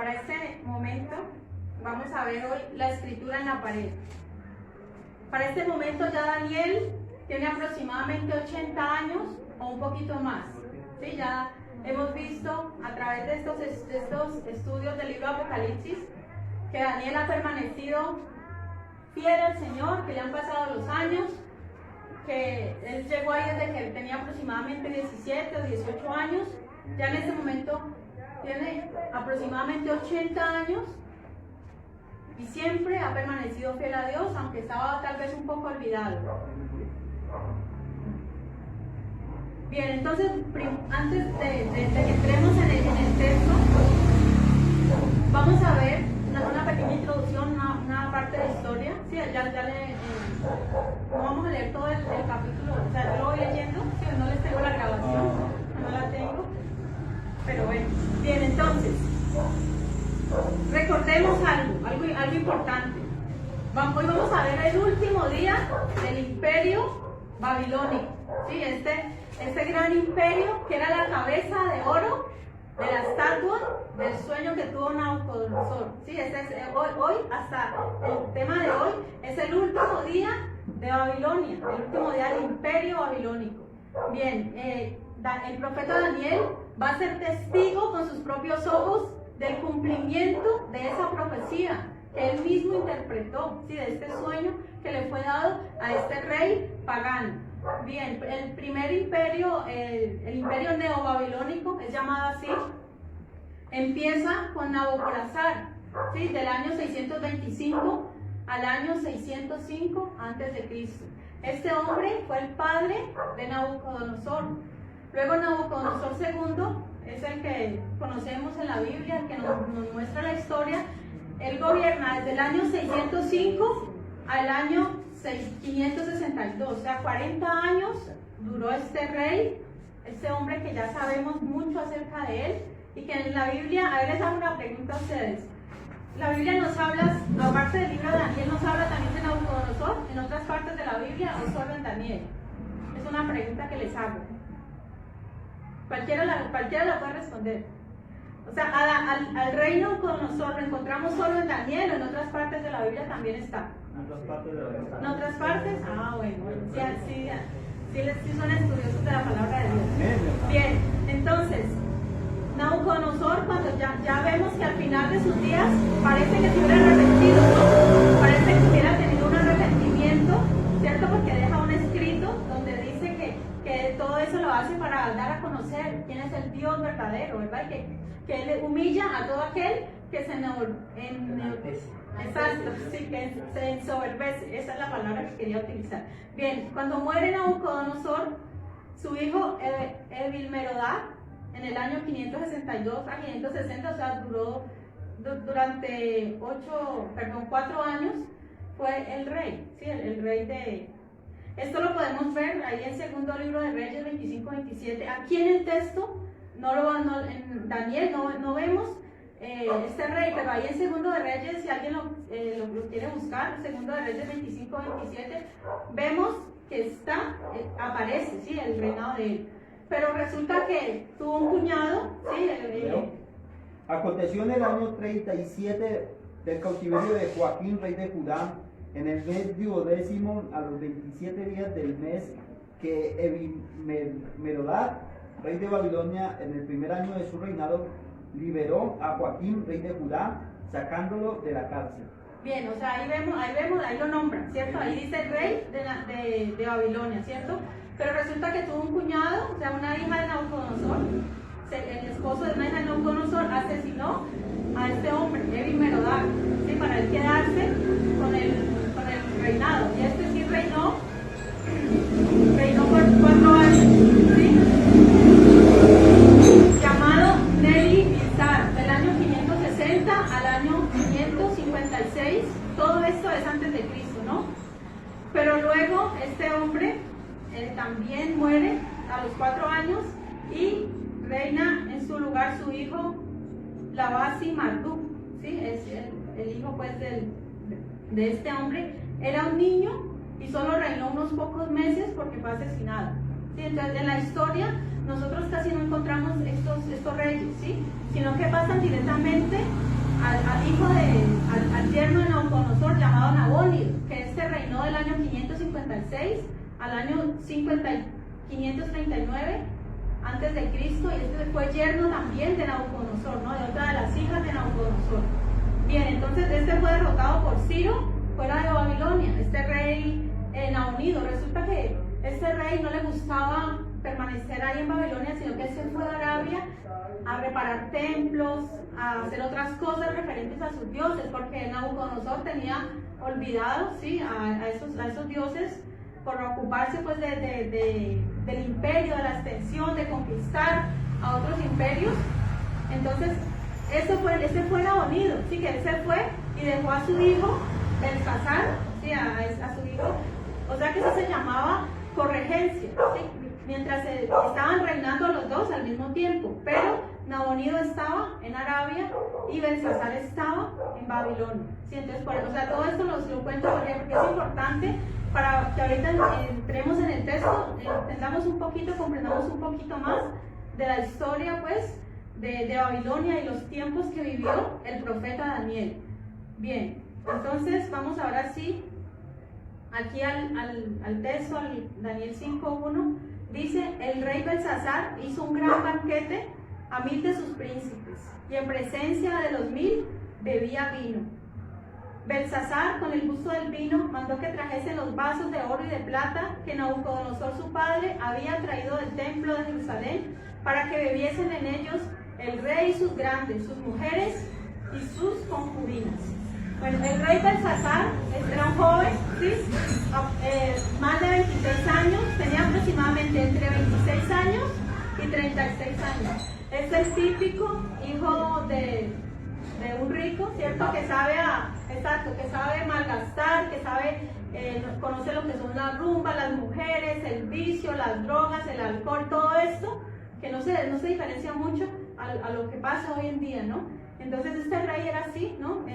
para este momento vamos a ver hoy la escritura en la pared. Para este momento ya Daniel tiene aproximadamente 80 años o un poquito más. ¿Sí? Ya hemos visto a través de estos estudios del libro de Apocalipsis que Daniel ha permanecido fiel al Señor, que le han pasado los años, que él llegó ahí desde que él tenía aproximadamente 17 o 18 años. Ya en este momento tiene aproximadamente 80 años y siempre ha permanecido fiel a Dios, aunque estaba tal vez un poco olvidado. Bien, entonces antes de que entremos en el texto, vamos a ver una pequeña introducción, una parte de historia. Sí, no vamos a leer todo el capítulo, o sea, yo lo voy leyendo, sí, no les tengo la grabación, no la tengo, pero bueno. Bien, entonces, recordemos algo importante. Hoy vamos a ver el último día del imperio babilónico, ¿sí? Este gran imperio que era la cabeza de oro de la estatua del sueño que tuvo Nabucodonosor. ¿Sí? Hoy, hasta el tema de hoy, es el último día de Babilonia, el último día del imperio babilónico. Bien, el profeta Daniel va a ser testigo con sus propios ojos del cumplimiento de esa profecía que él mismo interpretó, ¿sí? De este sueño que le fue dado a este rey pagano. Bien, el primer imperio, el imperio neobabilónico, es llamado así, empieza con Nabopolassar, ¿sí? Del año 625 al año 605 a.C. Este hombre fue el padre de Nabucodonosor. Luego Nabucodonosor II es el que conocemos en la Biblia, el que nos muestra la historia. Él gobierna desde el año 605 al año 562, o sea, 40 años duró este rey, este hombre que ya sabemos mucho acerca de él, y que en la Biblia, a ver, les hago una pregunta a ustedes. La Biblia nos habla, aparte del libro de Daniel, nos habla también de Nabucodonosor en otras partes de la Biblia o solo en Daniel. Es una pregunta que les hago. Cualquiera la puede responder. O sea, al rey Nabucodonosor lo encontramos solo en Daniel o en otras partes de la Biblia también está. En otras partes de la Biblia. ¿En otras partes? Ah, bueno, sí son estudiosos de la palabra de Dios. Bien, entonces, Nabucodonosor, cuando ya vemos que al final de sus días parece que se hubiera arrepentido, ¿no? Parece que hubiera tenido un arrepentimiento, ¿cierto? Porque deja un escrito donde dice que todo eso lo hace para dar a conocer quién es el Dios verdadero, ¿verdad? Y que él humilla a todo aquel que se exacto, sí, que se ensoberbece. Esa es la palabra que quería utilizar. Bien, cuando muere Nabucodonosor, su hijo Evilmerodach, en el año 562 a 560, o sea, duró durante 4 años, fue el rey, ¿sí? El rey de... Esto lo podemos ver ahí en segundo libro de Reyes 25-27. Aquí en el texto, en Daniel no vemos este rey, pero ahí en segundo de Reyes, si alguien lo quiere buscar, segundo de Reyes 25-27, vemos que aparece, ¿sí? El reinado de él. Pero resulta que tuvo un cuñado, ¿sí? Aconteció en el año 37 del cautiverio de Joaquín, rey de Judá, en el mes 10º, a los 27 días del mes, que Evilmerodach, rey de Babilonia, en el primer año de su reinado, liberó a Joaquín, rey de Judá, sacándolo de la cárcel. Bien, o sea, ahí lo nombran, ¿cierto? Ahí dice el rey de Babilonia, ¿cierto? Pero resulta que tuvo un cuñado, o sea, una hija de Nabucodonosor, el esposo de una hija de Nabucodonosor asesinó a este hombre, Evilmerodach, ¿sí? Para él quedarse con el reinado. Y este sí reinó por 4 años, ¿sí? Llamado Neri-Bizar, del año 560 al año 556. Todo esto es antes de Cristo, ¿no? Pero luego este hombre también muere a los 4 años y reina en su lugar su hijo Labasi-Marduk, ¿sí? Es el hijo pues de este hombre. Era un niño y solo reinó unos pocos meses porque fue asesinado, ¿sí? Entonces en la historia nosotros casi no encontramos estos reyes, ¿sí? Sino que pasan directamente Nabucodonosor llamado Nabónido, que este reinó del año 556 al año 539 antes de Cristo, y este fue yerno también de Nabucodonosor, ¿no? De otra de las hijas de Nabucodonosor. Bien, entonces este fue derrotado por Ciro fuera de Babilonia, este rey Nabónido. Resulta que este rey no le gustaba permanecer ahí en Babilonia, sino que él se fue a Arabia a reparar templos, a hacer otras cosas referentes a sus dioses, porque Nabucodonosor tenía olvidado, ¿sí?, a esos dioses, por ocuparse pues del imperio, de la extensión, de conquistar a otros imperios. Entonces ese fue Nabónido, ¿sí?, que él se fue y dejó a su hijo Belsasar, ¿sí?, a su hijo, o sea que eso se llamaba corregencia, ¿sí?, mientras estaban reinando los dos al mismo tiempo, pero Nabónido estaba en Arabia y Belsasar estaba en Babilonia, ¿sí? Entonces, o sea, todo esto lo cuento porque es importante para que ahorita entremos en el texto, entendamos un poquito, comprendamos un poquito más de la historia, pues, de Babilonia y los tiempos que vivió el profeta Daniel. Bien, entonces vamos ahora sí aquí al texto, al Daniel 5:1. Dice: el rey Belsasar hizo un gran banquete a 1000 de sus príncipes, y en presencia de los 1000 bebía vino. Belsasar, con el gusto del vino, mandó que trajesen los vasos de oro y de plata que Nabucodonosor su padre había traído del templo de Jerusalén, para que bebiesen en ellos el rey y sus grandes, sus mujeres y sus concubinas. Bueno, el rey Belsasar era un joven, ¿sí? Más de 26 años, tenía aproximadamente entre 26 años y 36 años. Es el típico hijo de un rico, ¿cierto? Que sabe malgastar, que sabe, conoce lo que son las rumbas, las mujeres, el vicio, las drogas, el alcohol, todo esto, que no se diferencia mucho a lo que pasa hoy en día, ¿no? Entonces este rey era así, ¿no?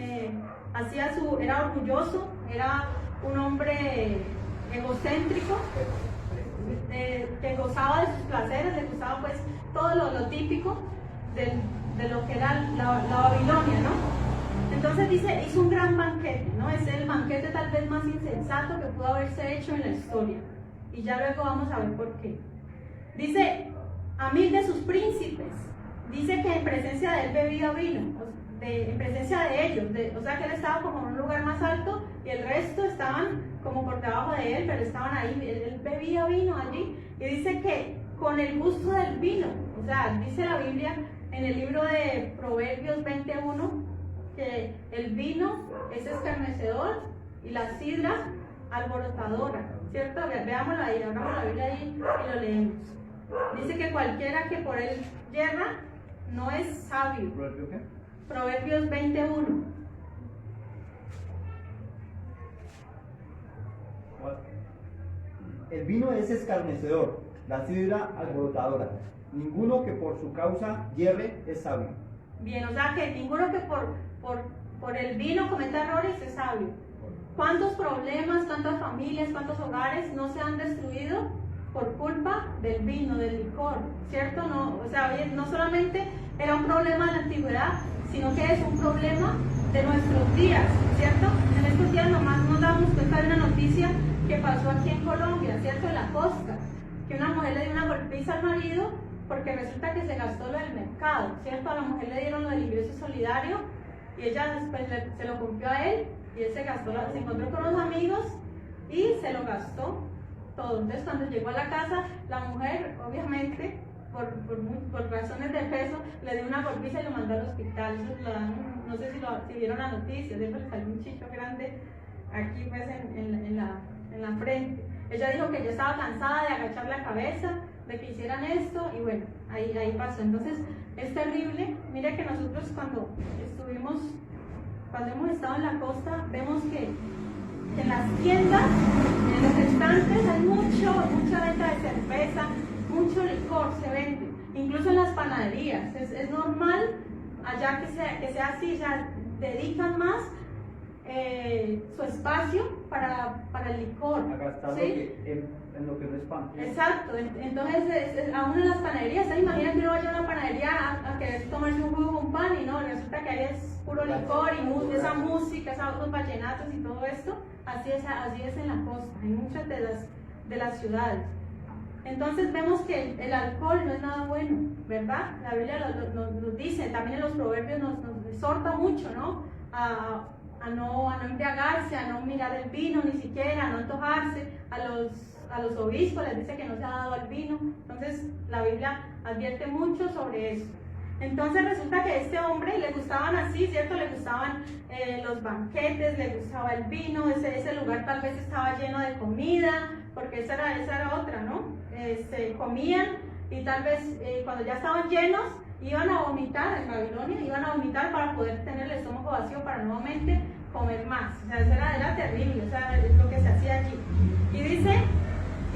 Era orgulloso, era un hombre egocéntrico, que gozaba de sus placeres, le gustaba pues todo lo típico de lo que era la Babilonia, ¿no? Entonces dice, hizo un gran banquete, ¿no? Es el banquete tal vez más insensato que pudo haberse hecho en la historia, y ya luego vamos a ver por qué. Dice, a 1000 de sus príncipes, dice que en presencia de él bebía vino, en presencia de ellos, o sea que él estaba como en un lugar más alto y el resto estaban como por debajo de él, pero estaban ahí, él bebía vino allí, y dice que con el gusto del vino, o sea, dice la Biblia en el libro de Proverbios 21 que el vino es escarnecedor y la sidra alborotadora, ¿cierto? Veámoslo ahí, abramos la Biblia ahí y lo leemos. Dice que cualquiera que por él yerra no es sabio. ¿Proverbio qué? Proverbios 21. El vino es escarnecedor, la sidra alborotadora. Ninguno que por su causa yerre es sabio. Bien, o sea que ninguno que por el vino cometa errores es sabio. ¿Cuántos problemas, cuántas familias, cuántos hogares no se han destruido por culpa del vino, del licor? ¿Cierto? No, o sea, no solamente era un problema de la antigüedad, sino que es un problema de nuestros días, ¿cierto? En estos días nomás nos damos cuenta de una noticia que pasó aquí en Colombia, ¿cierto? En la costa, que una mujer le dio una golpiza al marido porque resulta que se gastó lo del mercado, ¿cierto? A la mujer le dieron lo del ingreso solidario y ella después se lo confió a él, y él se encontró con unos amigos y se lo gastó todo. Entonces cuando llegó a la casa, la mujer obviamente por razones de peso le dio una golpiza y lo mandó al hospital. Eso no sé si vieron la noticia, siempre le salió un chicho grande aquí pues en la frente. Ella dijo que ya estaba cansada de agachar la cabeza, de que hicieran esto, y bueno, ahí pasó. Entonces es terrible. Mire que nosotros cuando hemos estado en la costa, vemos que en las tiendas, en los estantes hay mucha venta de cerveza, mucho licor se vende, incluso en las panaderías. Es normal allá que sea así, ya dedican más su espacio para el licor. A gastar ¿sí? en lo que no es pan. Exacto, entonces aún en las panaderías, ¿se imaginan que uno vaya a una panadería a querer tomarse un jugo con pan y no, resulta que ahí es puro licor y esa música, esos vallenatos y todo esto, así es en la costa, en muchas de las ciudades. Entonces vemos que el alcohol no es nada bueno, ¿verdad? La Biblia nos dice, también en los proverbios nos exhorta mucho, ¿no? A no embriagarse, a no mirar el vino ni siquiera, a no antojarse. A los obispos les dice que no se ha dado al vino. Entonces la Biblia advierte mucho sobre eso. Entonces resulta que a este hombre le gustaban así, ¿cierto? Le gustaban los banquetes, le gustaba el vino, ese lugar tal vez estaba lleno de comida, porque esa era otra, ¿no? Comían y tal vez cuando ya estaban llenos iban a vomitar en Babilonia, iban a vomitar para poder tener el estómago vacío para nuevamente comer más. O sea, eso era terrible, o sea, es lo que se hacía allí. Y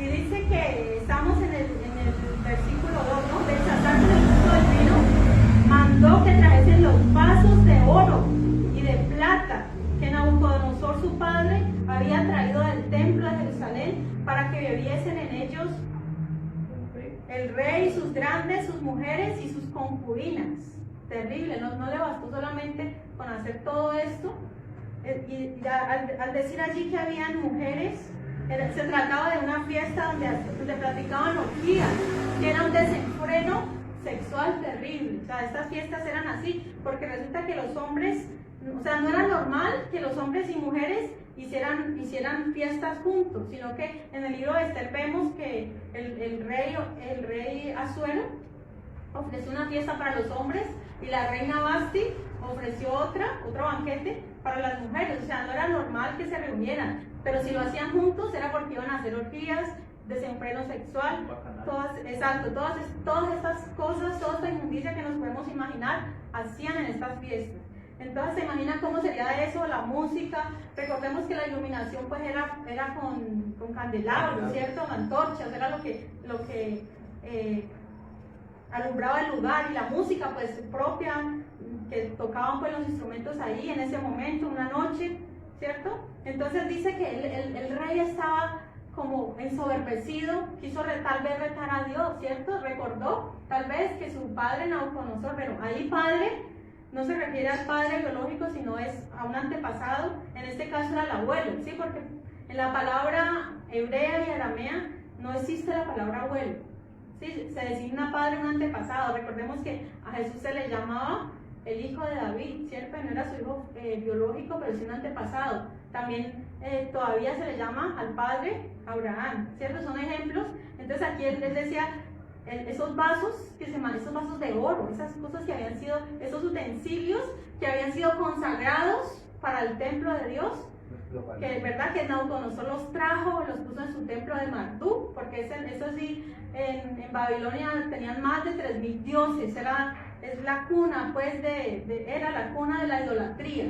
dice que estamos en el versículo 2, ¿no? Rechazando el gusto del vino, mandó que trajesen los vasos de oro y de plata que Nabucodonosor su padre había traído del templo de Jerusalén para que bebiesen en ellos el rey, sus grandes, sus mujeres y sus concubinas. Terrible, no le bastó solamente con hacer todo esto. Al decir allí que habían mujeres, se trataba de una fiesta donde practicaban orgías, que era un desenfreno sexual terrible. O sea, estas fiestas eran así, porque resulta que los hombres, o sea, no era normal que los hombres y mujeres hicieran fiestas juntos, sino que en el libro de Esther vemos que el rey Asuero ofreció una fiesta para los hombres y la reina Basti ofreció otro banquete para las mujeres. O sea, no era normal que se reunieran, pero si lo hacían juntos era porque iban a hacer orgías, desenfreno sexual, todas estas cosas, toda esta inmundicia que nos podemos imaginar, hacían en estas fiestas. Entonces se imagina cómo sería eso, la música. Recordemos que la iluminación pues era con candelabros, ¿cierto? Antorchas, era lo que alumbraba el lugar, y la música pues propia que tocaban pues los instrumentos ahí en ese momento, una noche, ¿cierto? Entonces dice que el rey estaba como ensoberbecido, quiso tal vez retar a Dios, ¿cierto? Recordó tal vez que su padre Nabucodonosor, pero ahí padre no se refiere al padre biológico, sino es a un antepasado, en este caso era el abuelo, ¿sí? Porque en la palabra hebrea y aramea no existe la palabra abuelo, ¿sí? Se designa padre un antepasado. Recordemos que a Jesús se le llamaba el hijo de David, ¿cierto? No era su hijo biológico, pero sí un antepasado. También todavía se le llama al padre Abraham, ¿cierto? Son ejemplos. Entonces aquí él decía, esos vasos esos vasos de oro, esas cosas que habían sido, esos utensilios que habían sido consagrados para el templo de Dios, que es verdad que Nabucodonosor los trajo, los puso en su templo de Marduk, porque eso sí, en Babilonia tenían más de 3000 dioses, es la cuna, pues, era la cuna de la idolatría.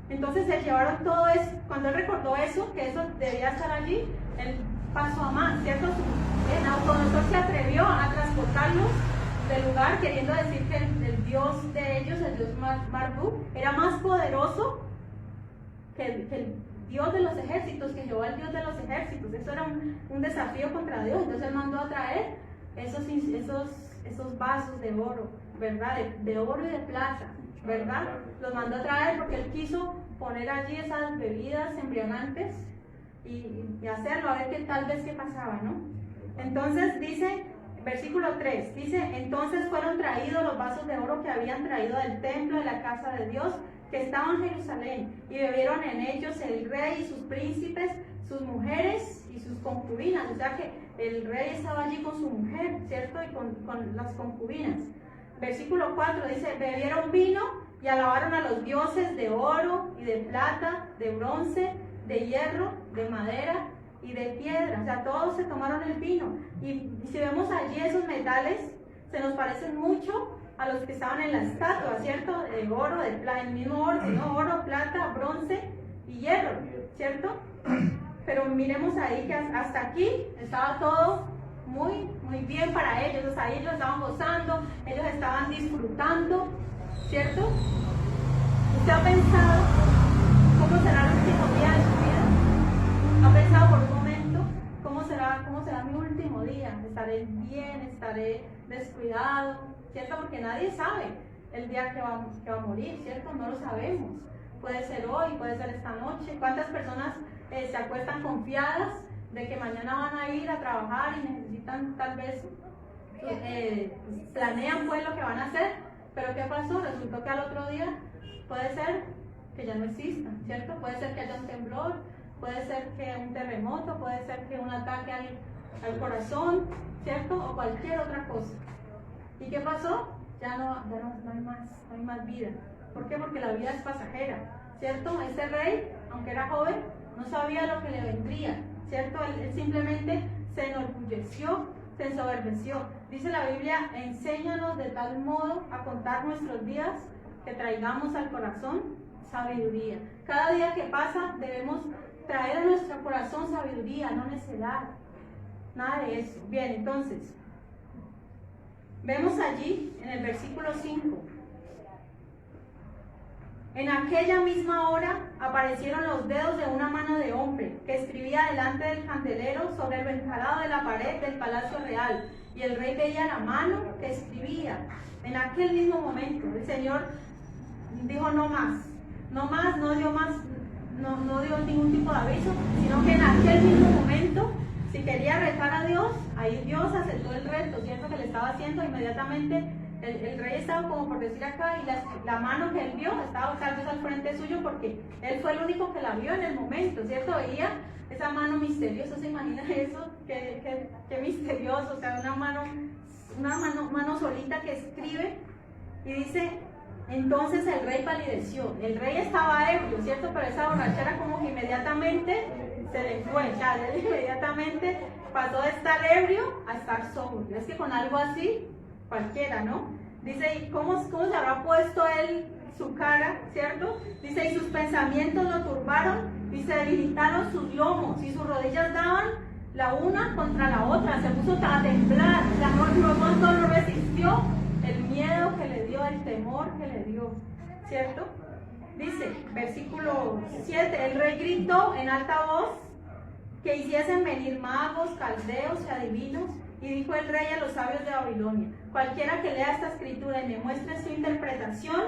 Entonces se llevaron todo eso. Cuando él recordó eso, que eso debía estar allí, él pasó a más, ¿cierto? Nabucodonosor se atrevió a transportarlos del lugar, queriendo decir que el dios de ellos, el dios Marduk, era más poderoso que el Dios de los ejércitos, que Jehová el Dios de los ejércitos. Eso era un desafío contra Dios. Entonces él mandó a traer esos vasos de oro, ¿verdad? De oro y de plata, ¿verdad? Los mandó a traer porque él quiso poner allí esas bebidas embriagantes y hacerlo, a ver qué tal vez qué pasaba, ¿no? Entonces dice, versículo 3, dice, entonces fueron traídos los vasos de oro que habían traído del templo de la casa de Dios, que estaban en Jerusalén, y bebieron en ellos el rey y sus príncipes, sus mujeres y sus concubinas. O sea que el rey estaba allí con su mujer, ¿cierto? Y con las concubinas. Versículo 4 dice, bebieron vino y alabaron a los dioses de oro y de plata, de bronce, de hierro, de madera y de piedra. O sea, todos se tomaron el vino. Y si vemos allí esos metales, se nos parecen mucho a los que estaban en la estatua, ¿cierto? De oro, de plata, el mismo oro, sino oro, plata, bronce y hierro, ¿cierto? Pero miremos ahí que hasta aquí estaba todo muy bien para ellos. O sea, ellos estaban gozando, ellos estaban disfrutando, ¿cierto? ¿Usted ha pensado cómo será cómo será mi último día? ¿Estaré bien? ¿Estaré descuidado? ¿Cierto? Porque nadie sabe el día que va a morir, ¿cierto? No lo sabemos. Puede ser hoy, puede ser esta noche. ¿Cuántas personas se acuestan confiadas de que mañana van a ir a trabajar y necesitan tal vez, planean pues lo que van a hacer, pero ¿qué pasó? Resultó que al otro día puede ser que ya no exista, ¿cierto? Puede ser que haya un temblor, puede ser que un terremoto, puede ser que un ataque al corazón, ¿cierto? O cualquier otra cosa. ¿Y qué pasó? Ya no hay más vida. ¿Por qué? Porque la vida es pasajera, ¿cierto? Este rey, aunque era joven, no sabía lo que le vendría, ¿cierto? Él simplemente se enorgulleció, se ensoberbeció. Dice la Biblia, enséñanos de tal modo a contar nuestros días que traigamos al corazón sabiduría. Cada día que pasa debemos traer a nuestro corazón sabiduría, no necedad, nada de eso. Bien, entonces, vemos allí en el versículo 5. En aquella misma hora aparecieron los dedos de una mano de hombre que escribía delante del candelero sobre el ventanado de la pared del palacio real, y el rey veía la mano que escribía. En aquel mismo momento el Señor dijo no dio ningún tipo de aviso, sino que en aquel mismo momento, si quería retar a Dios, ahí Dios aceptó el reto, ¿cierto? Que le estaba haciendo. Inmediatamente el rey estaba, como por decir acá, y la mano que él vio estaba tal vez al frente suyo, porque él fue el único que la vio en el momento, ¿cierto? Veía esa mano misteriosa. ¿Se imagina eso? Qué misterioso, o sea, una mano solita que escribe, y dice, entonces el rey palideció. El rey estaba ebrio, ¿cierto? Pero esa borrachera como que inmediatamente se le fue, ya, él inmediatamente pasó de estar ebrio a estar sobrio. Es que con algo así, cualquiera, ¿no? Dice, ¿y cómo se habrá puesto él su cara, ¿cierto? Dice, y sus pensamientos lo turbaron, y se debilitaron sus lomos, y sus rodillas daban la una contra la otra, se puso a temblar, no resistió el miedo que le dio, el temor que le dio, ¿cierto? Dice, versículo 7, el rey gritó en alta voz que hiciesen venir magos, caldeos y adivinos, y dijo el rey a los sabios de Babilonia, cualquiera que lea esta escritura y me muestre su interpretación,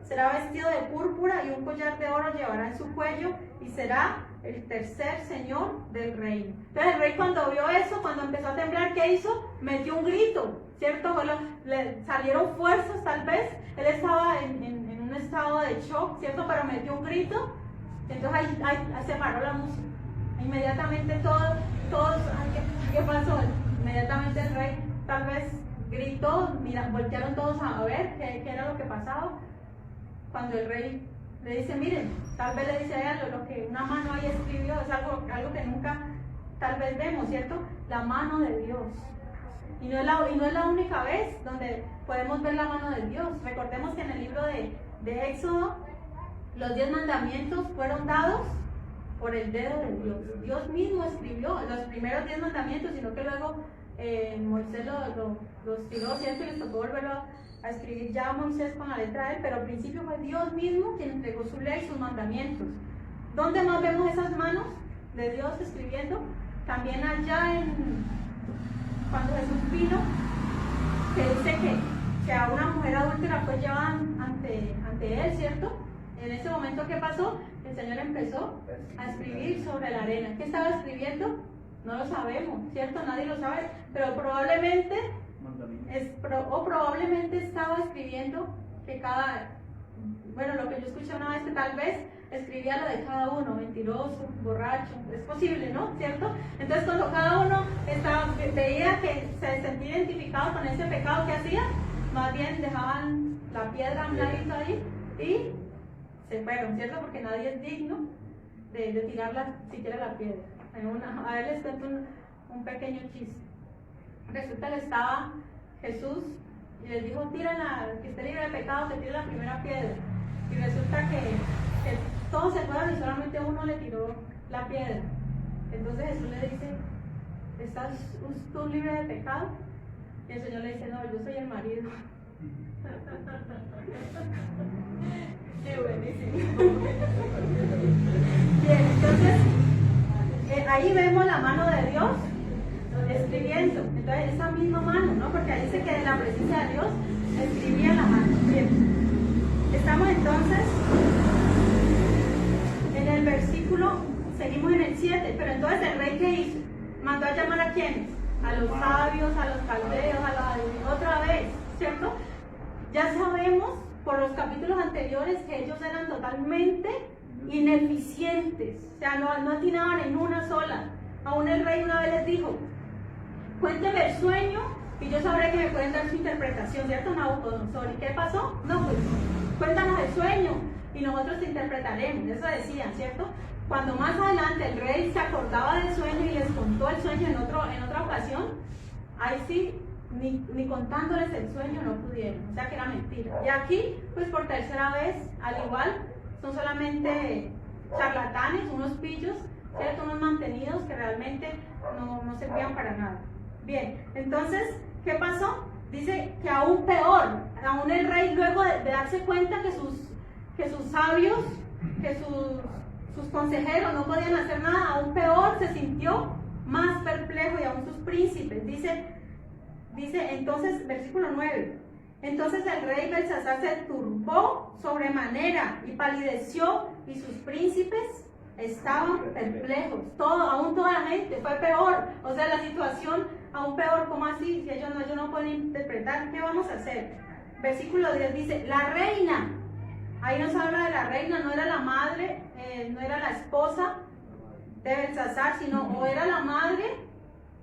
será vestido de púrpura, y un collar de oro llevará en su cuello, y será el tercer señor del reino. Entonces el rey, cuando vio eso, cuando empezó a temblar, ¿qué hizo? Metió un grito, ¿cierto? Le salieron fuerzas tal vez, él estaba en un estado de shock, ¿cierto? Pero metió un grito, entonces ahí se paró la música. Inmediatamente todos, ¿qué pasó? Inmediatamente el rey tal vez gritó, voltearon todos a ver qué era lo que pasaba. Cuando el rey le dice, miren, tal vez le dice a ella lo que una mano ahí escribió, es algo que nunca tal vez vemos, ¿cierto? La mano de Dios. Y no es la única vez donde podemos ver la mano de Dios. Recordemos que en el libro de Éxodo, los 10 mandamientos fueron dados por el dedo de Dios. Dios mismo escribió los primeros 10 mandamientos, sino que luego Moisés los tiró, ¿cierto? Y les tocó volverlo a escribir ya a Moisés con la letra de él, pero al principio fue Dios mismo quien entregó su ley, sus mandamientos. ¿Dónde más vemos esas manos de Dios escribiendo? También allá cuando Jesús vino, que dice que a una mujer adúltera fue llevada ante él, ¿cierto? En ese momento, ¿qué pasó? El Señor empezó a escribir sobre la arena. ¿Qué estaba escribiendo? No lo sabemos, ¿cierto? Nadie lo sabe, pero probablemente estaba escribiendo lo que yo escuché una vez, que tal vez escribía lo de cada uno, mentiroso, borracho, es posible, ¿no? ¿Cierto? Entonces cuando cada uno veía que se sentía identificado con ese pecado que hacía, más bien dejaban la piedra a un ladito ahí y se fueron, ¿cierto? Porque nadie es digno de tirar siquiera la piedra. A ver, les cuento un pequeño chiste. Resulta que estaba Jesús y les dijo, que esté libre de pecado, que tire la primera piedra. Y resulta que todos se fueron y solamente uno le tiró la piedra. Entonces Jesús le dice, ¿estás tú libre de pecado? Y el Señor le dice, no, yo soy el marido. Qué buenísimo. Bien, entonces ahí vemos la mano de Dios, escribiendo. Entonces, esa misma mano, ¿no? Porque ahí dice que de la presencia de Dios escribía la mano. Bien. Estamos entonces en el versículo, seguimos en el 7, pero entonces el rey, ¿qué hizo? Mandó a llamar a quiénes, a los sabios, a los caldeos, a los adivinos, otra vez, ¿cierto? Ya sabemos por los capítulos anteriores que ellos eran totalmente ineficientes, o sea, no atinaban en una sola. Aún el rey una vez les dijo: cuénteme el sueño y yo sabré que me pueden dar su interpretación, ¿cierto? Nabucodonosor. ¿Y qué pasó? No, pues cuéntanos el sueño y nosotros te interpretaremos. Eso decían, ¿cierto? Cuando más adelante el rey se acordaba del sueño y les contó el sueño en otra ocasión, ahí sí, ni contándoles el sueño no pudieron, o sea que era mentira. Y aquí, pues por tercera vez, al igual, son solamente charlatanes, unos pillos, ¿cierto? Unos mantenidos que realmente no servían para nada. Bien, entonces, ¿qué pasó? Dice que aún peor, aún el rey, luego de darse cuenta que sus sabios, que sus consejeros no podían hacer nada, aún peor se sintió más perplejo, y aún sus príncipes. Dice entonces, versículo 9, entonces el rey Belsasar se turbó sobremanera y palideció, y sus príncipes estaban perplejos. Aún toda la gente, fue peor, o sea, la situación aún peor. ¿Cómo así? Si ellos no pueden interpretar, ¿qué vamos a hacer? Versículo 10 dice, la reina, ahí nos habla de la reina, no era la madre, no era la esposa de Belsasar, sino o era la madre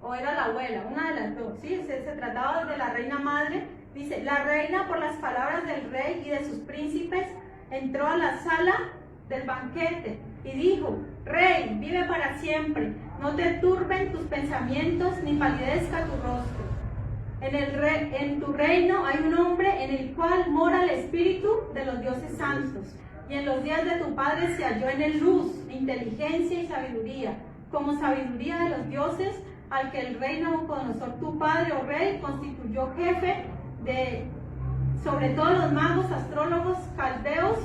o era la abuela, una de las dos, ¿sí? Se trataba de la reina madre. Dice, la reina, por las palabras del rey y de sus príncipes, entró a la sala del banquete y dijo, rey, vive para siempre, no te turben tus pensamientos ni palidezca tu rostro. En tu reino hay un hombre en el cual mora el espíritu de los dioses santos, y en los días de tu padre se halló en él luz, inteligencia y sabiduría, como sabiduría de los dioses, al que el rey Nabucodonosor, tu padre, oh rey, constituyó jefe sobre todos los magos, astrólogos, caldeos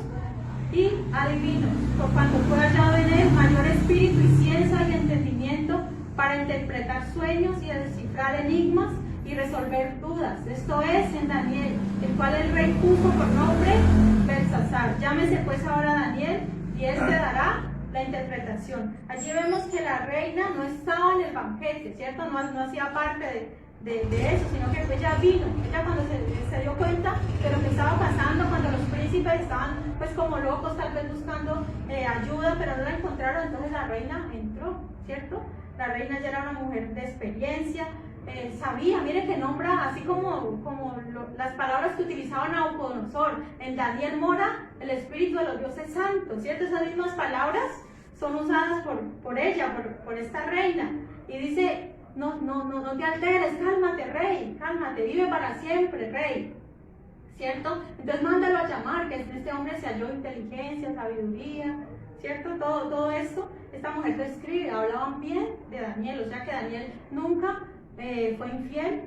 y adivinos, por cuanto fue hallado en él mayor espíritu y ciencia y entendimiento para interpretar sueños y descifrar enigmas y resolver dudas. Esto es en Daniel, el cual el rey puso por nombre Belsasar. Llámese pues ahora Daniel, y él te dará la interpretación. Allí vemos que la reina no estaba en el banquete, ¿cierto? No hacía parte de eso, sino que ella vino. Ella, cuando se dio cuenta de lo que estaba pasando, cuando los príncipes estaban pues como locos, tal vez buscando ayuda, pero no la encontraron, entonces la reina entró, ¿cierto? La reina ya era una mujer de experiencia, sabía, mire que nombra, así como las palabras que utilizaba Nabucodonosor, en Daniel mora el espíritu de los dioses santos, ¿cierto? Esas mismas palabras son usadas por ella, por esta reina, y dice, no te alteres, cálmate rey, cálmate, vive para siempre rey, ¿cierto? Entonces mándalo a llamar, que en este hombre se halló inteligencia, sabiduría, ¿cierto? Todo esto, esta mujer describe, hablaban bien de Daniel, o sea que Daniel nunca fue infiel,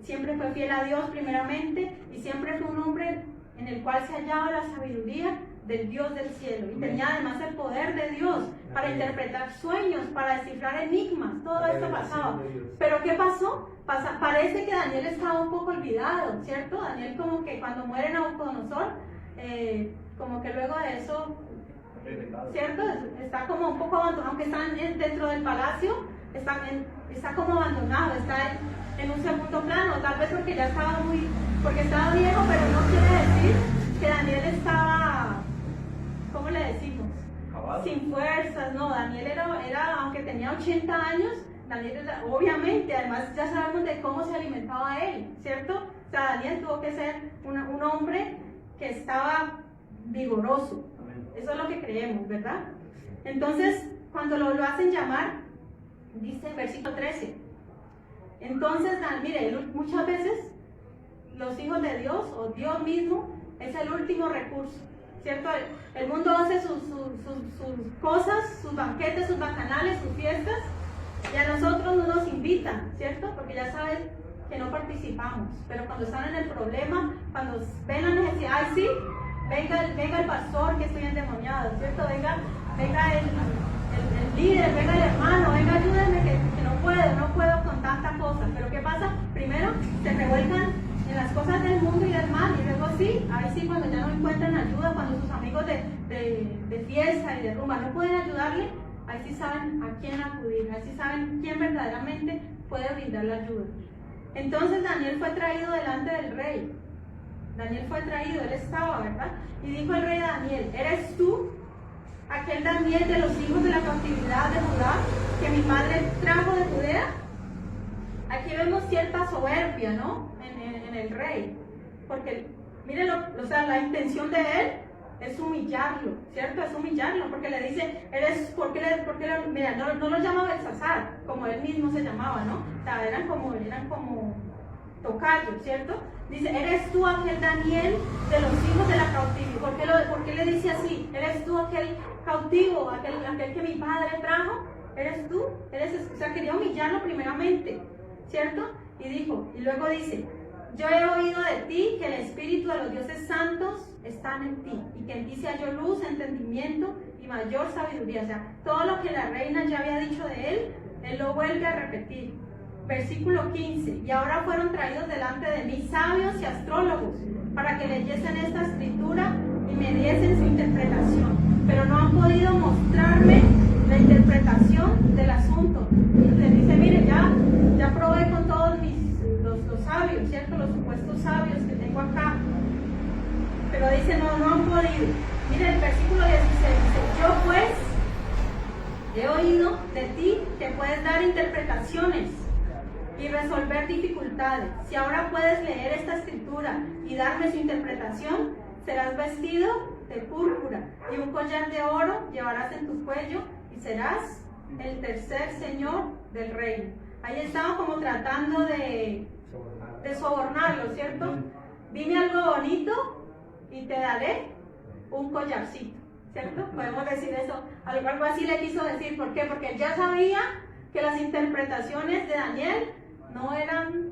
siempre fue fiel a Dios primeramente, y siempre fue un hombre en el cual se hallaba la sabiduría del Dios del cielo, y tenía además el poder de Dios para interpretar sueños, para descifrar enigmas. Todo esto pasaba. Pero ¿qué pasó? Parece que Daniel estaba un poco olvidado, ¿cierto? Daniel, como que cuando muere Nabucodonosor, como que luego de eso, ¿cierto? Está como un poco abandonado, aunque están dentro del palacio, está como abandonado, está en un segundo plano, tal vez porque ya estaba viejo, pero no quiere decir que Daniel estaba, ¿cómo le decimos? Sin fuerzas. No, Daniel era, aunque tenía 80 años, Daniel era, obviamente, además ya sabemos de cómo se alimentaba él, ¿cierto? O sea, Daniel tuvo que ser un hombre que estaba vigoroso. Eso es lo que creemos, ¿verdad? Entonces, cuando lo hacen llamar, dice el versículo 13. Entonces, mire, muchas veces los hijos de Dios, o Dios mismo, es el último recurso, ¿cierto? El mundo hace sus cosas, sus banquetes, sus bacanales, sus fiestas, y a nosotros no nos invitan, ¿cierto? Porque ya saben que no participamos, pero cuando están en el problema, cuando ven la necesidad, ¡ay sí! Venga el pastor que estoy endemoniado, ¿cierto? Venga el líder, venga el hermano, venga ayúdenme que no no puedo con tanta cosa. Pero ¿qué pasa? Primero se revuelcan en las cosas del mundo y del mal, y luego sí, ahí sí, cuando ya no encuentran ayuda, cuando sus amigos de fiesta y de rumba no pueden ayudarle, ahí sí saben a quién acudir, ahí sí saben quién verdaderamente puede brindar la ayuda. Entonces Daniel fue traído delante del rey. Daniel fue traído, él estaba, ¿verdad? Y dijo el rey a Daniel: ¿eres tú aquel Daniel de los hijos de la cautividad de Judá que mi padre trajo de Judea? Aquí vemos cierta soberbia, ¿no? En el rey. Porque, miren, o sea, la intención de él es humillarlo, ¿cierto? Es humillarlo, porque le dice, mira, no lo llama Belsasar, como él mismo se llamaba, ¿no? O sea, eran como tocayos, ¿cierto? Dice: ¿eres tú aquel Daniel de los hijos de la cautividad? ¿Por qué le dice así? ¿Eres tú aquel cautivo, aquel que mi padre trajo? ¿Eres tú? O sea, quería humillarlo primeramente, ¿cierto? Y luego dice: yo he oído de ti que el espíritu de los dioses santos están en ti, y que en ti se halló luz, entendimiento y mayor sabiduría. O sea, todo lo que la reina ya había dicho de él lo vuelve a repetir. Versículo 15: y ahora fueron traídos delante de mí sabios y astrólogos, para que leyesen esta escritura y me diesen su interpretación, pero no han podido mostrarme la interpretación del asunto. Y le dice: mire, ya probé con todos los sabios, ¿cierto? Los supuestos sabios que tengo acá, pero dice, no han podido. Mire el versículo 16, dice: yo pues he oído de ti que puedes dar interpretaciones y resolver dificultades. Si ahora puedes leer esta escritura y darme su interpretación, serás vestido de púrpura y un collar de oro llevarás en tu cuello y serás el tercer señor del reino. Ahí estaba como tratando de sobornarlo, ¿cierto? Dime algo bonito y te daré un collarcito, ¿cierto? Podemos decir eso, algo así le quiso decir. ¿Por qué? Porque él ya sabía que las interpretaciones de Daniel no eran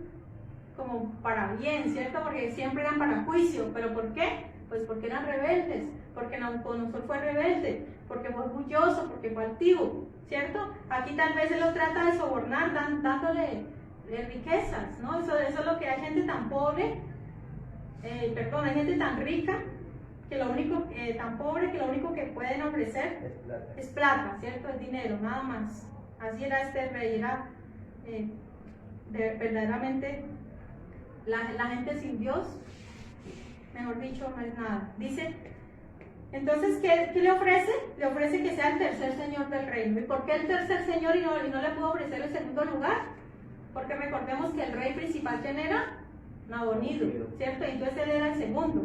como para bien, ¿cierto? Porque siempre eran para juicio. ¿Pero por qué? Pues porque eran rebeldes, porque Nabucodonosor fue rebelde, porque fue orgulloso, porque fue altivo, ¿cierto? Aquí tal vez él lo trata de sobornar dándole riquezas, ¿no? Eso es lo que hay gente tan pobre, hay gente tan rica, que lo único, tan pobre, que lo único que pueden ofrecer es plata, ¿cierto? Es dinero, nada más. Así era este rey, era verdaderamente la gente sin Dios, mejor dicho, no es nada. Dice, entonces, ¿qué le ofrece? Le ofrece que sea el tercer señor del reino. ¿Y por qué el tercer señor y no le pudo ofrecer el segundo lugar? Porque recordemos que el rey principal, ¿quién era? Nabonido, ¿cierto? Entonces él era el segundo.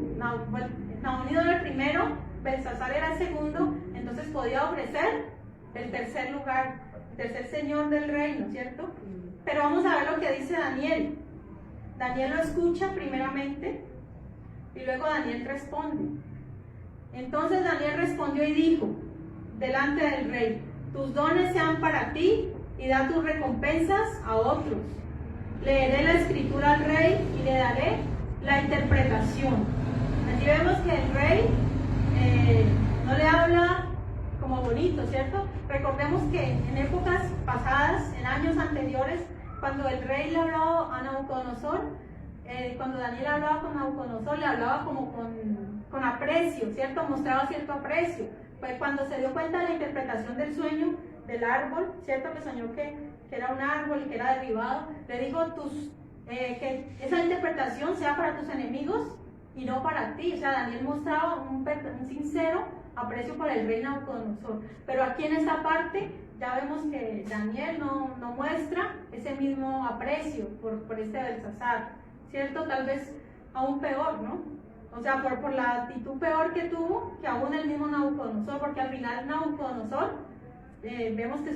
Nabonido era el primero, Belsasar era el segundo, entonces podía ofrecer el tercer lugar, el tercer señor del reino, ¿cierto? Pero vamos a ver lo que dice Daniel. Daniel lo escucha primeramente y luego Daniel responde. Entonces Daniel respondió y dijo delante del rey: tus dones sean para ti y da tus recompensas a otros. Leeré la escritura al rey y le daré la interpretación. Allí vemos que el rey no le habla como bonito, ¿cierto? Recordemos que en épocas pasadas, en años anteriores, cuando el rey le hablaba a Nabucodonosor, cuando Daniel hablaba con Nabucodonosor, le hablaba como con aprecio, ¿cierto? Mostraba cierto aprecio. Pues cuando se dio cuenta de la interpretación del sueño del árbol, ¿cierto? Que soñó que era un árbol y que era derribado, le dijo que esa interpretación sea para tus enemigos y no para ti. O sea, Daniel mostraba un sincero aprecio por el rey Nabucodonosor. Pero aquí en esta parte ya vemos que Daniel no muestra ese mismo aprecio por este Belsasar, ¿cierto? Tal vez aún peor, ¿no? O sea, por la actitud peor que tuvo que aún el mismo Nabucodonosor, porque al final Nabucodonosor vemos que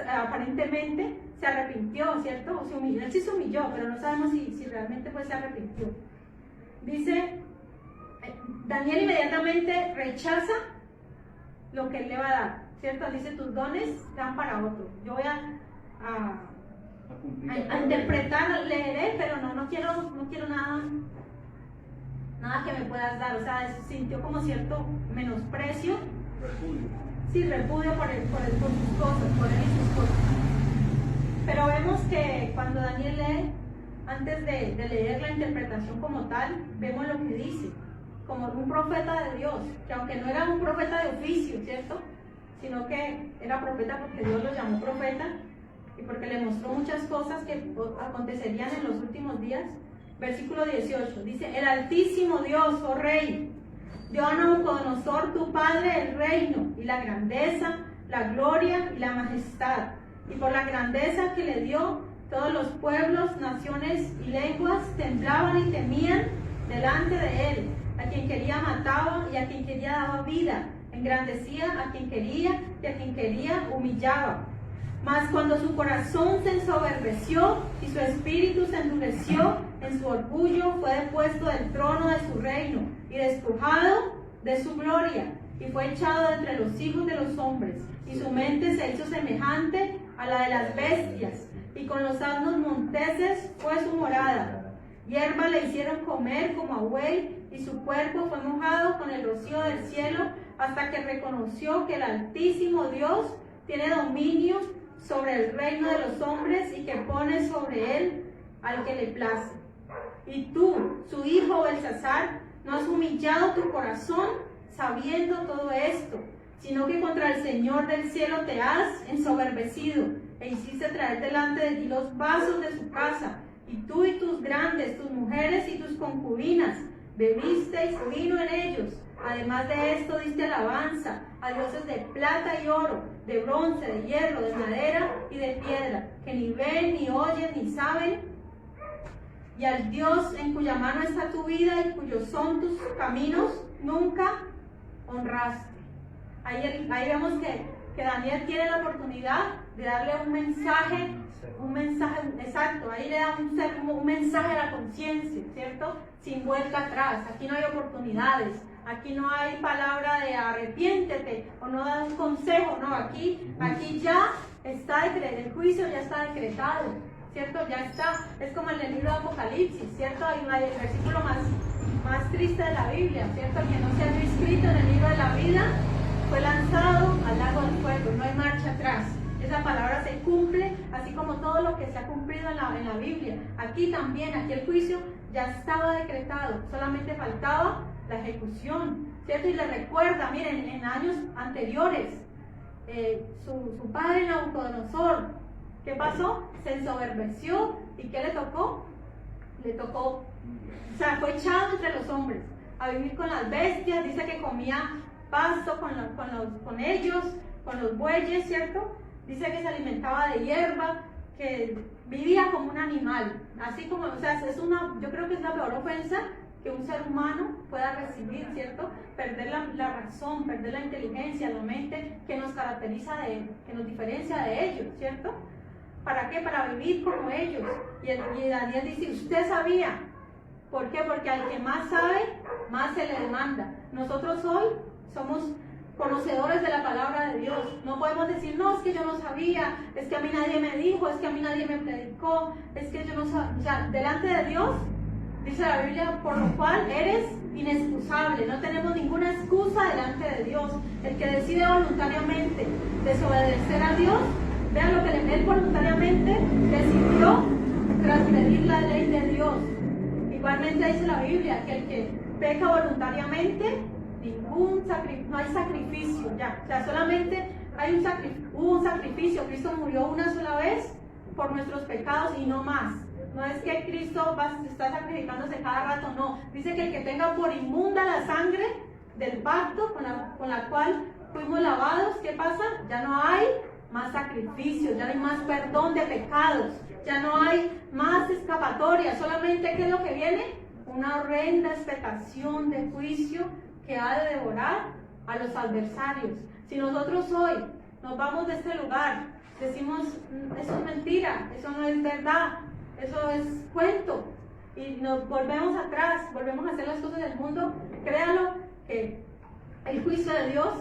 aparentemente se arrepintió, ¿cierto? Se humilló. Él sí se humilló, pero no sabemos si realmente pues se arrepintió. Dice, Daniel inmediatamente rechaza lo que él le va a dar, ¿cierto? Dice, tus dones dan para otro. Yo voy a interpretar, leeré, pero no quiero nada que me puedas dar. O sea, sintió como cierto menosprecio. Sí, repudio por sus cosas, por él y sus cosas. Pero vemos que cuando Daniel lee, antes de leer la interpretación como tal, vemos lo que dice, como un profeta de Dios, que aunque no era un profeta de oficio, ¿cierto? Sino que era profeta porque Dios lo llamó profeta y porque le mostró muchas cosas que acontecerían en los últimos días. Versículo 18, dice: el Altísimo Dios, oh Rey, dio a Nabucodonosor tu padre el reino y la grandeza, la gloria y la majestad, y por la grandeza que le dio, todos los pueblos, naciones y lenguas temblaban y temían delante de él. A quien quería mataba y a quien quería daba vida, engrandecía a quien quería y a quien quería humillaba. Mas cuando su corazón se ensoberbeció y su espíritu se endureció, en su orgullo fue depuesto del trono de su reino y despojado de su gloria, y fue echado de entre los hijos de los hombres, y su mente se hizo semejante a la de las bestias, y con los asnos monteses fue su morada. Hierba le hicieron comer como a buey, y su cuerpo fue mojado con el rocío del cielo, hasta que reconoció que el Altísimo Dios tiene dominio sobre el reino de los hombres y que pone sobre él al que le place. Y tú, su hijo Belsasar, no has humillado tu corazón sabiendo todo esto, sino que contra el Señor del cielo te has ensoberbecido e hiciste traer delante de ti los vasos de su casa, y tú y tus grandes, tus mujeres y tus concubinas, bebisteis vino en ellos. Además de esto diste alabanza a dioses de plata y oro, de bronce, de hierro, de madera y de piedra, que ni ven, ni oyen, ni saben, y al Dios en cuya mano está tu vida y cuyos son tus caminos, nunca honraste. Ahí vemos que Daniel tiene la oportunidad de darle un mensaje exacto, ahí le da un mensaje a la conciencia, ¿cierto? Sin vuelta atrás. Aquí no hay oportunidades, aquí no hay palabra de arrepiéntete o no da un consejo, no, aquí ya está el juicio ya está decretado, ¿cierto? Ya está, es como en el libro de Apocalipsis, ¿cierto? Hay el versículo más triste de la Biblia, ¿cierto? Que no se haya escrito en el libro de la vida fue lanzado al lago del fuego, no hay marcha atrás. Esa palabra se cumple, así como todo lo que se ha cumplido en la Biblia. Aquí también, aquí el juicio ya estaba decretado, solamente faltaba la ejecución, ¿cierto? Y le recuerda, miren, en años anteriores, su padre Nabucodonosor, ¿qué pasó? Se ensoberbeció, ¿y qué le tocó? O sea, fue echado entre los hombres, a vivir con las bestias, dice que comía pasto con ellos, con los bueyes, ¿cierto? Dice que se alimentaba de hierba, que vivía como un animal, así como, o sea, yo creo que es la peor ofensa que un ser humano pueda recibir, ¿cierto? Perder la razón, perder la inteligencia, la mente que nos caracteriza que nos diferencia de ellos, ¿cierto? ¿Para qué? Para vivir como ellos. Y Daniel dice, usted sabía. ¿Por qué? Porque al que más sabe, más se le demanda. Nosotros hoy somos conocedores de la palabra de Dios. No podemos decir, no, es que yo no sabía, es que a mí nadie me dijo, es que a mí nadie me predicó, es que yo no sabía. O sea, delante de Dios, dice la Biblia, por lo cual eres inexcusable. No tenemos ninguna excusa delante de Dios. El que decide voluntariamente desobedecer a Dios, vean lo que él voluntariamente decidió transgredir la ley de Dios. Igualmente dice la Biblia que el que peca voluntariamente, no hay sacrificio ya. O sea, solamente hubo un sacrificio. Cristo murió una sola vez por nuestros pecados y no más. No es que Cristo está sacrificándose cada rato, no. Dice que el que tenga por inmunda la sangre del pacto con la cual fuimos lavados, ¿qué pasa? Ya no hay más sacrificios, ya no hay más perdón de pecados, ya no hay más escapatoria. Solamente, ¿qué es lo que viene? Una horrenda expectación de juicio que ha de devorar a los adversarios. Si nosotros hoy nos vamos de este lugar, decimos, eso es mentira, eso no es verdad, eso es cuento, y nos volvemos atrás, volvemos a hacer las cosas del mundo, créanlo que el juicio de Dios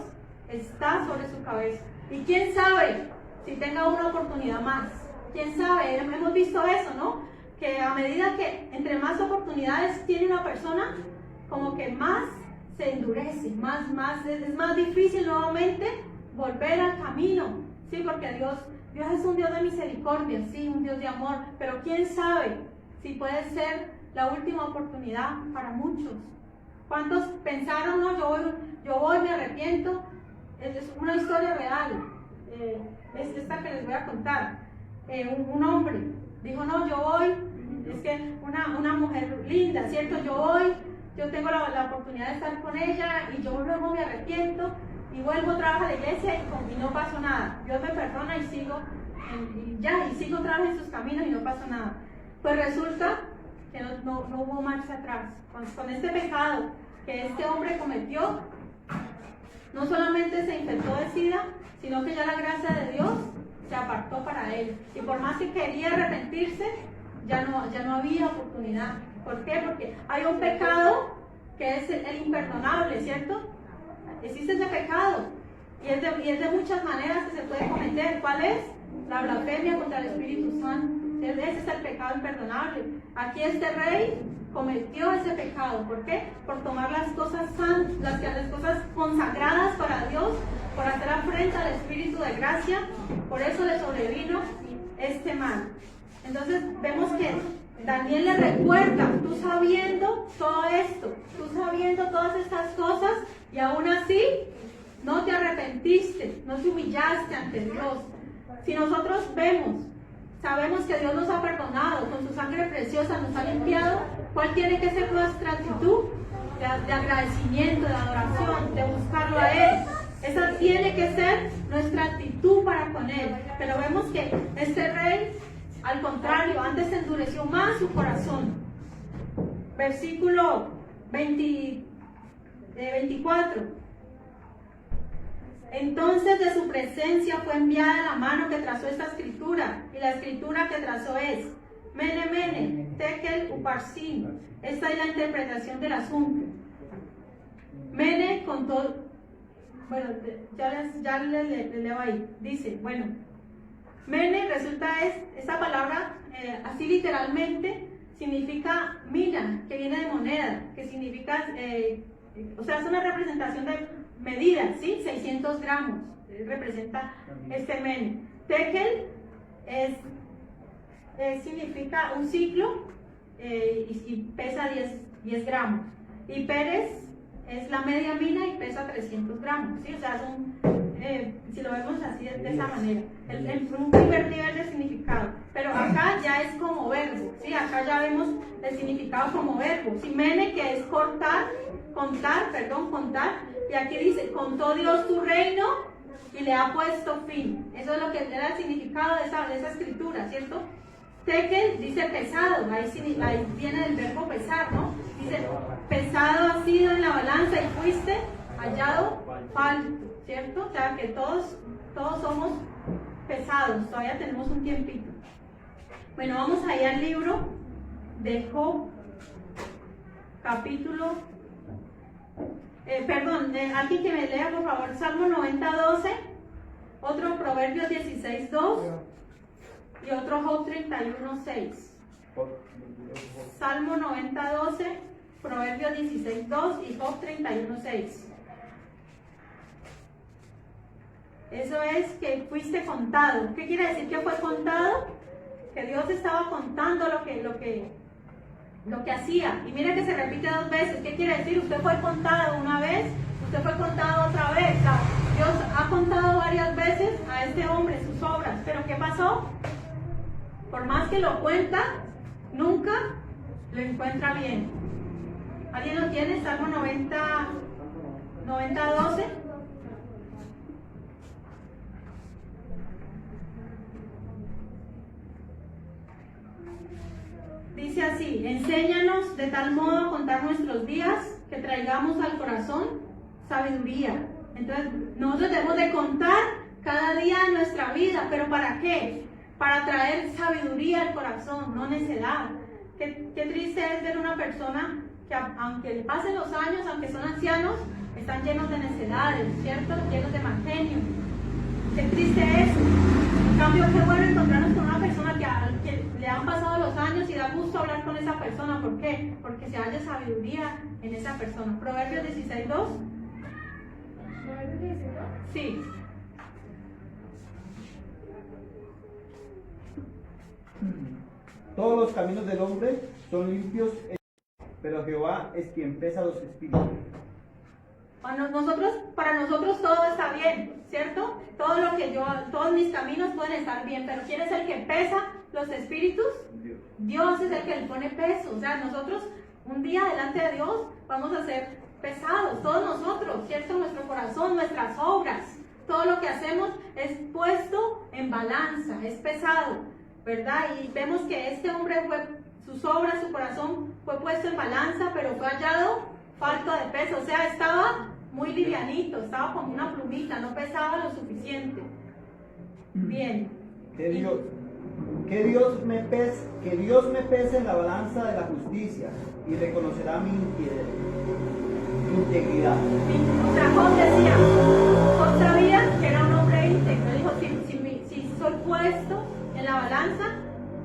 está sobre su cabeza. Y quién sabe si tenga una oportunidad más, quién sabe, hemos visto eso, ¿no? Que a medida que entre más oportunidades tiene una persona, como que más se endurece, es más difícil nuevamente volver al camino, ¿sí? Porque Dios Dios es un Dios de misericordia, sí, un Dios de amor, pero quién sabe si puede ser la última oportunidad para muchos. ¿Cuántos pensaron, no, yo voy, me arrepiento? Es una historia real, es esta que les voy a contar. Un hombre dijo, no, yo voy, es que una mujer linda, ¿cierto? Yo voy, yo tengo la oportunidad de estar con ella y yo luego me arrepiento y vuelvo otra vez a la iglesia y no pasó nada. Dios me perdona y sigo otra vez en sus caminos y no pasó nada. Pues resulta que no hubo marcha atrás. Con este pecado que este hombre cometió, no solamente se infectó de SIDA, sino que ya la gracia de Dios se apartó para él. Y por más que quería arrepentirse, ya no había oportunidad. ¿Por qué? Porque hay un pecado que es el imperdonable, ¿cierto? Existe ese pecado y es de muchas maneras que se puede cometer. ¿Cuál es? La blasfemia contra el Espíritu Santo. Ese es el pecado imperdonable. Aquí este rey cometió ese pecado. ¿Por qué? Por tomar las cosas santas, las cosas consagradas para Dios, por hacer afrenta al Espíritu de gracia. Por eso le sobrevino este mal. Entonces vemos que Daniel le recuerda, tú sabiendo todo esto, tú sabiendo todas estas cosas, y aún así no te arrepentiste, no te humillaste ante Dios. Si nosotros sabemos que Dios nos ha perdonado, con su sangre preciosa nos ha limpiado, ¿cuál tiene que ser nuestra actitud? De agradecimiento, de adoración, de buscarlo a Él. Esa tiene que ser nuestra actitud para con Él. Pero vemos que este rey, al contrario, antes se endureció más su corazón. Versículo 24. Entonces de su presencia fue enviada la mano que trazó esta escritura, y la escritura que trazó es Mene, Mene, Tekel, Uparsin. Esta es la interpretación del asunto. Mene contó, bueno, ya les leo ahí, dice, bueno, Mene resulta esta palabra, así literalmente, significa mina, que viene de moneda, que significa, o sea, es una representación de medida, ¿sí? 600 gramos, representa este Mene. Tekel significa un ciclo y pesa 10 gramos. Y Pérez es la media mina y pesa 300 gramos, ¿sí? O sea, si lo vemos así de esa manera, un primer nivel de significado. Pero acá ya es como verbo, ¿sí? Acá ya vemos el significado como verbo. Si Mene, que es contar, y aquí dice, contó Dios tu reino y le ha puesto fin. Eso es lo que era el significado de esa escritura, ¿cierto? Tekel dice pesado, ahí viene el verbo pesar, ¿no? Dice, pesado has sido en la balanza y fuiste hallado falto, ¿cierto? O sea que todos somos pesados, todavía tenemos un tiempito. Bueno, vamos allá al libro de Job, capítulo, aquí que me lea por favor, Salmo 90:12, otro Proverbios 16:2 y otro Job 31:6. Salmo 90:12, Proverbios 16:2 y Job 31:6. Eso es que fuiste contado. ¿Qué quiere decir que fue contado? Que Dios estaba contando lo que hacía. Y mira que se repite 2 veces. ¿Qué quiere decir? Usted fue contado una vez, usted fue contado otra vez. O sea, Dios ha contado varias veces a este hombre sus obras. Pero ¿qué pasó? Por más que lo cuenta, nunca lo encuentra bien. ¿Alguien lo tiene? Salmo 90:12. Dice así, enséñanos de tal modo a contar nuestros días que traigamos al corazón sabiduría. Entonces, nosotros debemos de contar cada día de nuestra vida, pero ¿para qué? Para traer sabiduría al corazón, no necedad. Qué triste es ver una persona que aunque le pasen los años, aunque son ancianos, están llenos de necedades, ¿cierto? Llenos de mal genio. Qué triste es eso. En cambio, qué bueno encontrarnos con una persona que le han pasado los años y da gusto hablar con esa persona. ¿Por qué? Porque se halla sabiduría en esa persona. Proverbios 16:2. ¿Proverbios 16:2? Sí. Todos los caminos del hombre son limpios, pero Jehová es quien pesa los espíritus. Para nosotros todo está bien, ¿cierto? Todos mis caminos pueden estar bien, pero ¿quién es el que pesa los espíritus? Dios. Dios es el que le pone peso. O sea, nosotros un día delante de Dios vamos a ser pesados, todos nosotros, ¿cierto? Nuestro corazón, nuestras obras, todo lo que hacemos es puesto en balanza, es pesado, ¿verdad? Y vemos que este hombre sus obras, su corazón fue puesto en balanza, pero fue hallado falto de peso, o sea, estaba muy livianito, estaba como una plumita, no pesaba lo suficiente. Bien. Que Dios me pese en la balanza de la justicia y reconocerá mi integridad. O sea, Job sabía que era un hombre íntegro. Dijo, si soy puesto en la balanza,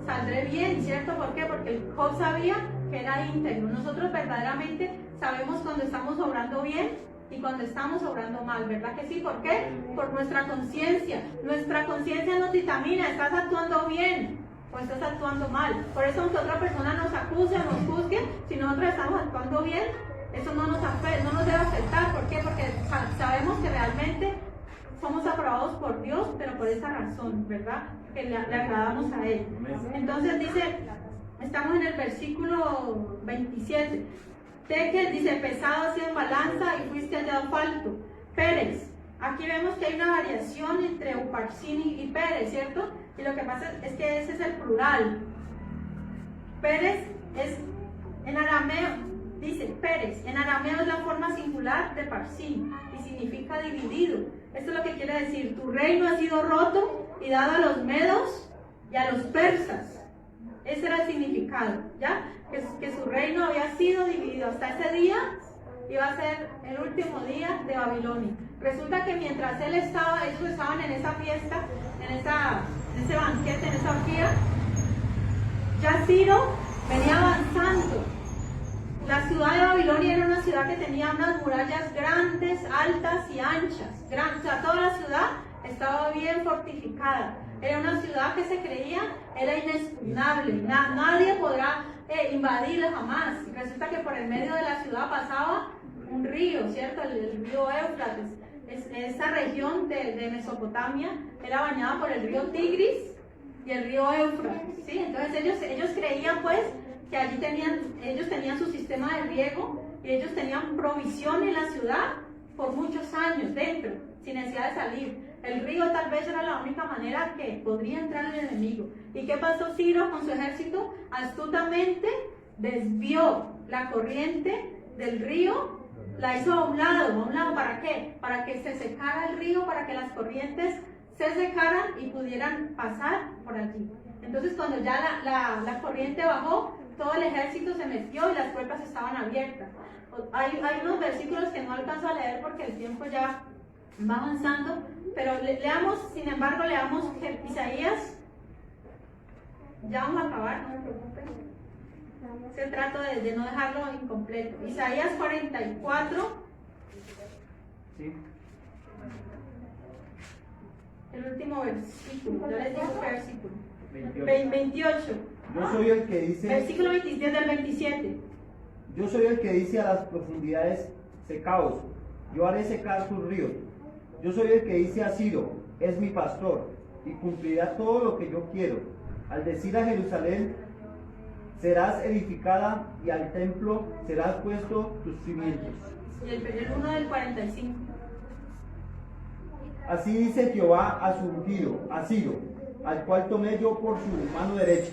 saldré bien, ¿cierto? ¿Por qué? Porque Job sabía que era íntegro. Nosotros verdaderamente sabemos cuando estamos obrando bien y cuando estamos obrando mal, ¿verdad que sí? ¿Por qué? Por nuestra conciencia. Nuestra conciencia nos dictamina, ¿estás actuando bien o estás actuando mal? Por eso aunque otra persona nos acuse o nos juzgue, si nosotros estamos actuando bien, eso no nos debe afectar. ¿Por qué? Porque sabemos que realmente somos aprobados por Dios, pero por esa razón, ¿verdad? Que le agradamos a Él. Entonces dice, estamos en el versículo 27. Tekel dice, pesado ha sido en balanza y fuiste hallado falto. Pérez, aquí vemos que hay una variación entre Uparsin y Pérez, ¿cierto? Y lo que pasa es que ese es el plural. Pérez es en arameo, dice Pérez, en arameo es la forma singular de Parsin y significa dividido. Esto es lo que quiere decir, tu reino ha sido roto y dado a los medos y a los persas. Ese era el significado, ¿ya? Que su reino había sido dividido. Hasta ese día iba a ser el último día de Babilonia. Resulta que mientras ellos estaban en esa fiesta, en ese banquete, en esa orgía, ya Ciro venía avanzando. La ciudad de Babilonia era una ciudad que tenía unas murallas grandes, altas y anchas. O sea, toda la ciudad estaba bien fortificada. Era una ciudad que se creía, era inexpugnable. Nadie podrá invadirla jamás. Resulta que por el medio de la ciudad pasaba un río, ¿cierto? El río Éufrates. Esa región de Mesopotamia era bañada por el río Tigris y el río Éufrates, ¿sí? Entonces ellos creían pues que allí ellos tenían su sistema de riego y ellos tenían provisión en la ciudad por muchos años dentro, sin necesidad de salir. El río tal vez era la única manera que podría entrar el enemigo. ¿Y qué pasó Ciro con su ejército? Astutamente desvió la corriente del río, la hizo a un lado, ¿para qué? Para que se secara el río, para que las corrientes se secaran y pudieran pasar por allí. Entonces cuando ya la corriente bajó, todo el ejército se metió y las puertas estaban abiertas. Hay unos versículos que no alcanzo a leer porque el tiempo ya va avanzando, pero sin embargo, leamos Isaías. Ya vamos a acabar, no me preocupen. Se trata de no dejarlo incompleto. Isaías 44. Sí. El último versículo, ya les digo qué versículo. 28. Yo soy el que dice. Versículo 27 del 27. Yo soy el que dice a las profundidades, secaos, yo haré secar sus ríos. Yo soy el que dice a Ciro, es mi pastor, y cumplirá todo lo que yo quiero. Al decir a Jerusalén, serás edificada, y al templo serás puesto tus cimientos. Y el 1 del 45. Así dice Jehová a su ungido, a Ciro, al cual tomé yo por su mano derecha,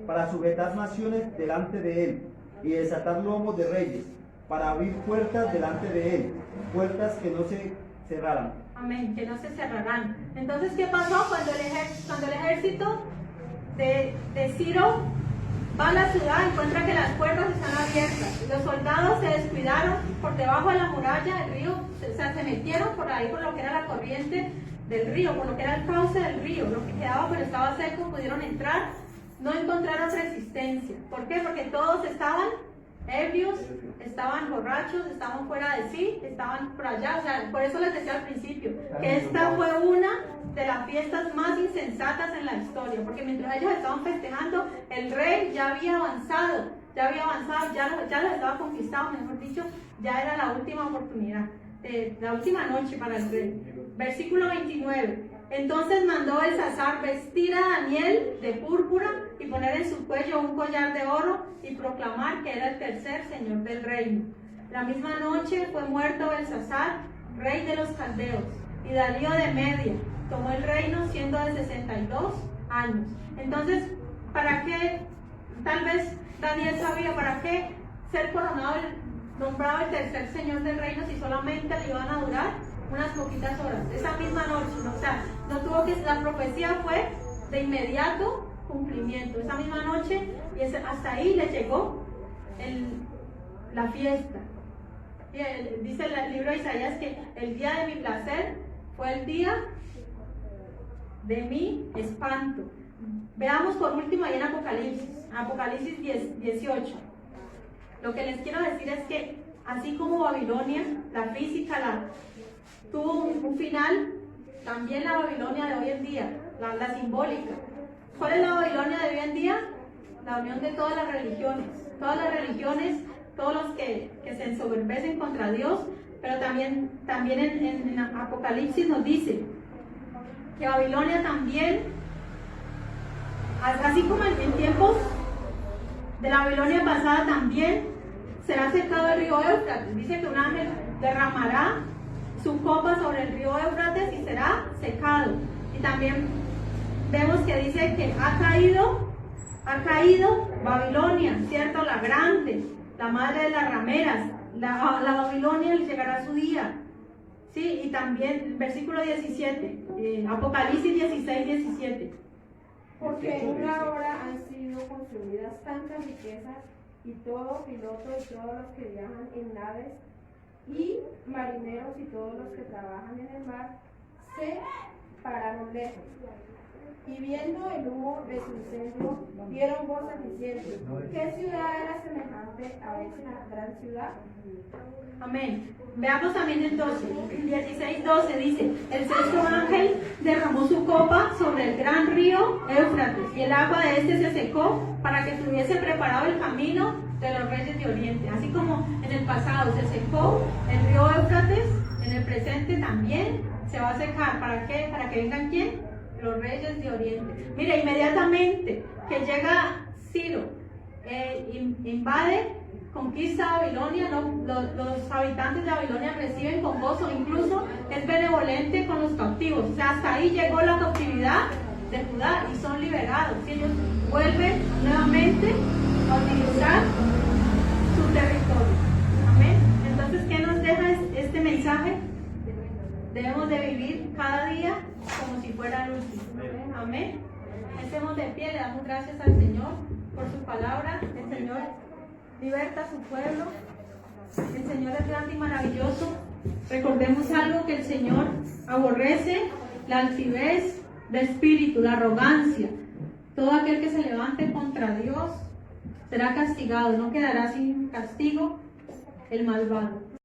para sujetar naciones delante de él, y desatar lomos de reyes, para abrir puertas delante de él, puertas que no se cerrarán. Amén, que no se cerrarán. Entonces, ¿qué pasó cuando el ejército de Ciro va a la ciudad? Encuentra que las puertas están abiertas. Los soldados se descuidaron por debajo de la muralla del río, se metieron por ahí por lo que era la corriente del río, por lo que era el cauce del río. Lo que quedaba pero estaba seco, pudieron entrar, no encontraron resistencia. ¿Por qué? Porque todos estaban ebrios, estaban borrachos, estaban fuera de sí, estaban por allá. O sea, por eso les decía al principio que esta fue una de las fiestas más insensatas en la historia, porque mientras ellos estaban festejando, el rey ya había avanzado, ya los estaba conquistado, mejor dicho, ya era la última oportunidad, la última noche para el rey. Versículo 29. Entonces mandó Belsasar vestir a Daniel de púrpura y poner en su cuello un collar de oro y proclamar que era el tercer señor del reino. La misma noche fue muerto Belsasar, rey de los caldeos, y Darío de Media tomó el reino siendo de 62 años. Entonces, ¿para qué? Tal vez Daniel sabía para qué ser coronado, nombrado el tercer señor del reino si solamente le iban a durar unas poquitas horas. Esa misma noche, ¿no? O sea, no tuvo que, la profecía fue de inmediato cumplimiento. Esa misma noche, y hasta ahí le llegó la fiesta. Y dice el libro de Isaías que el día de mi placer fue el día de mi espanto. Veamos por último ahí en Apocalipsis 18. Lo que les quiero decir es que así como Babilonia, la física, tuvo un final, también la Babilonia de hoy en día, la simbólica. ¿Cuál es la Babilonia de hoy en día? La unión de todas las religiones. Todas las religiones, todos los que se ensoberbecen contra Dios, pero también en Apocalipsis nos dice que Babilonia también, así como en tiempos de la Babilonia pasada, también será secado el río Éufrates. Dice que un ángel derramará su copa sobre el río Éufrates y será secado. Y también vemos que dice que ha caído Babilonia, ¿cierto? La grande, la madre de las rameras. La Babilonia le llegará su día. Sí, y también versículo 17, Apocalipsis 16, 17. Porque en una hora han sido consumidas tantas riquezas y todo piloto y todos los que viajan en naves y marineros y todos los que trabajan en el mar se pararon lejos. Y viendo el humo de su incendio, dieron voces diciendo: ¿qué ciudad era semejante a esa gran ciudad? Amén. Veamos también el 16, 12 dice: el sexto ángel derramó su copa sobre el gran río Éufrates, y el agua de este se secó para que estuviese preparado el camino de los reyes de Oriente. Así como en el pasado se secó el río Éufrates, en el presente también se va a secar. ¿Para qué? Para que vengan ¿quién? Los reyes de Oriente. Mira, inmediatamente que llega Ciro, invade, conquista Babilonia, los habitantes de Babilonia reciben con gozo, incluso es benevolente con los cautivos. O sea, hasta ahí llegó la cautividad de Judá y son liberados. Y ellos vuelven nuevamente a utilizar su territorio. Amén. Entonces, ¿qué nos deja este mensaje? Debemos de vivir cada día como si fuera el último. Amén. Estemos de pie, le damos gracias al Señor por su palabra. El Señor liberta a su pueblo. El Señor es grande y maravilloso. Recordemos algo que el Señor aborrece: la altivez de espíritu, la arrogancia. Todo aquel que se levante contra Dios será castigado, no quedará sin castigo el malvado.